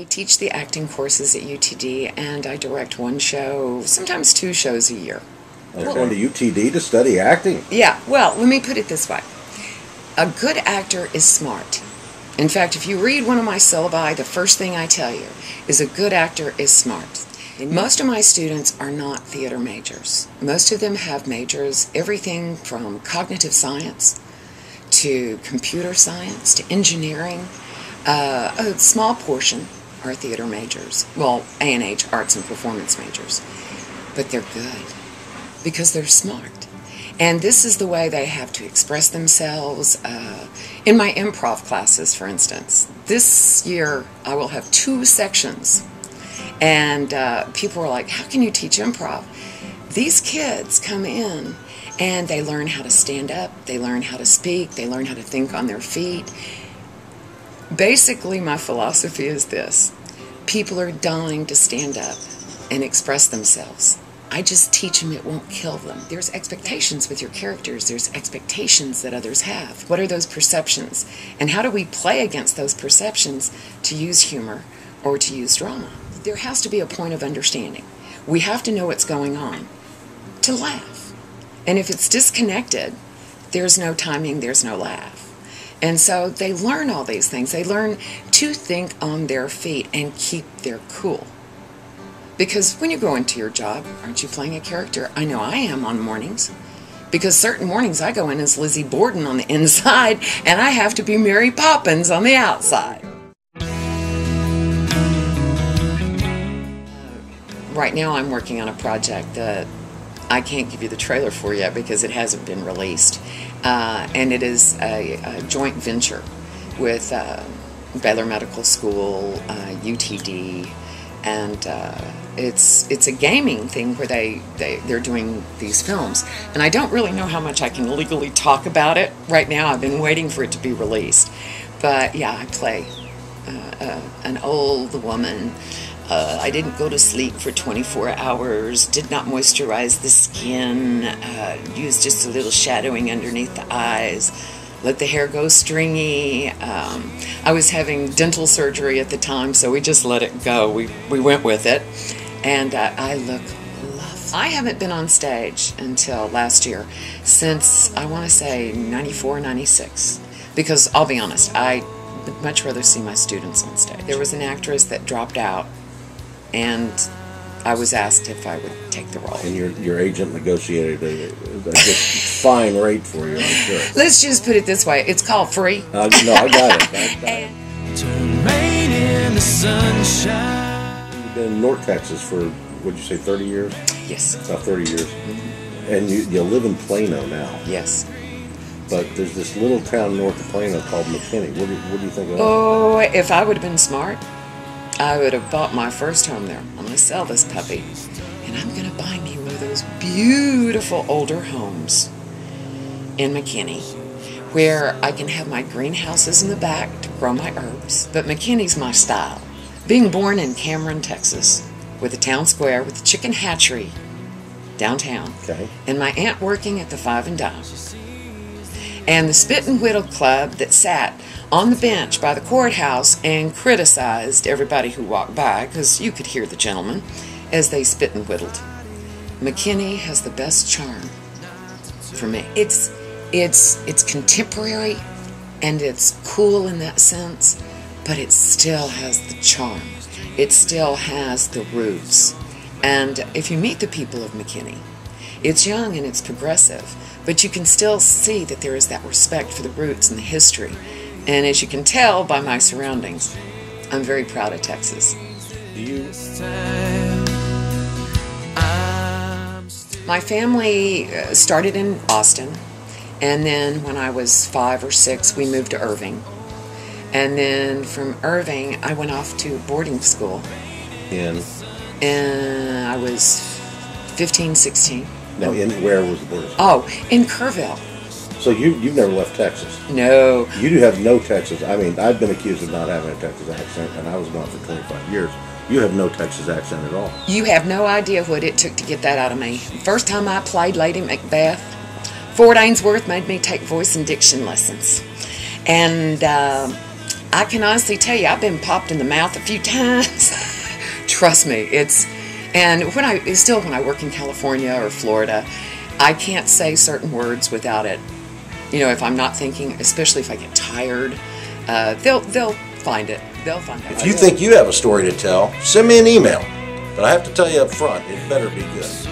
teach the acting courses at UTD, and I direct one show, sometimes 2 shows a year. You're going to UTD to study acting? Yeah, well, let me put it this way. A good actor is smart. In fact, if you read one of my syllabi, the first thing I tell you is a good actor is smart. And most of my students are not theater majors. Most of them have majors, everything from cognitive science to computer science to engineering. A small portion are theater majors. Well, A&H, arts and performance majors. But they're good because they're smart. And this is the way they have to express themselves. In my improv classes, for instance, this year I will have 2 sections. And people were like, how can you teach improv? These kids come in and they learn how to stand up, they learn how to speak, they learn how to think on their feet. Basically, my philosophy is this. People are dying to stand up and express themselves. I just teach them it won't kill them. There's expectations with your characters. There's expectations that others have. What are those perceptions? And how do we play against those perceptions to use humor or to use drama? There has to be a point of understanding. We have to know what's going on to laugh. And if it's disconnected, there's no timing, there's no laugh. And so they learn all these things. They learn to think on their feet and keep their cool. Because when you go into your job, aren't you playing a character? I know I am on mornings. Because certain mornings I go in as Lizzie Borden on the inside, and I have to be Mary Poppins on the outside. Right now I'm working on a project that I can't give you the trailer for yet because it hasn't been released. And it is a joint venture with Baylor Medical School, UTD, and it's a gaming thing where they're doing these films. And I don't really know how much I can legally talk about it right now. I've been waiting for it to be released. But yeah, I play an old woman. I didn't go to sleep for 24 hours, did not moisturize the skin, used just a little shadowing underneath the eyes, let the hair go stringy. I was having dental surgery at the time, so we just let it go. We went with it, and I look lovely. I haven't been on stage until last year, since I want to say 94, 96, because I'll be honest, I would much rather see my students on stage. There was an actress that dropped out, and I was asked if I would take the role. And your agent negotiated a fine rate for you, I'm sure. Let's just put it this way. It's called free. No, I got it. Turn rain into sunshine. You've been in North Texas for, what'd you say, 30 years? Yes. About 30 years. Mm-hmm. And you live in Plano now. Yes. But there's this little town north of Plano called McKinney. What do you think of that? Oh, if I would have been smart, I would have bought my first home there. I'm going to sell this puppy, and I'm going to buy me one of those beautiful older homes in McKinney where I can have my greenhouses in the back to grow my herbs. But McKinney's my style. Being born in Cameron, Texas, with a town square, with a chicken hatchery downtown, okay, and my aunt working at the Five and Dime, and the Spit and Whittle Club that sat on the bench by the courthouse and criticized everybody who walked by, because you could hear the gentlemen as they spit and whittled. McKinney has the best charm for me. It's contemporary and it's cool in that sense, but it still has the charm. It still has the roots. And if you meet the people of McKinney, it's young and it's progressive, but you can still see that there is that respect for the roots and the history. And as you can tell by my surroundings, I'm very proud of Texas. My family started in Austin, and then when I was 5 or 6, we moved to Irving. And then from Irving, I went off to boarding school. And I was 15, 16. now, where was the boarding school? Oh, in Kerrville. So you've never left Texas? No. You do have no Texas. I mean, I've been accused of not having a Texas accent, and I was gone for 25 years. You have no Texas accent at all. You have no idea what it took to get that out of me. First time I played Lady Macbeth, Ford Ainsworth made me take voice and diction lessons. And I can honestly tell you, I've been popped in the mouth a few times. Trust me, and when I work in California or Florida, I can't say certain words without it. You know, if I'm not thinking, especially if I get tired, they'll find it. They'll find out. If you think you have a story to tell, send me an email. But I have to tell you up front, it better be good.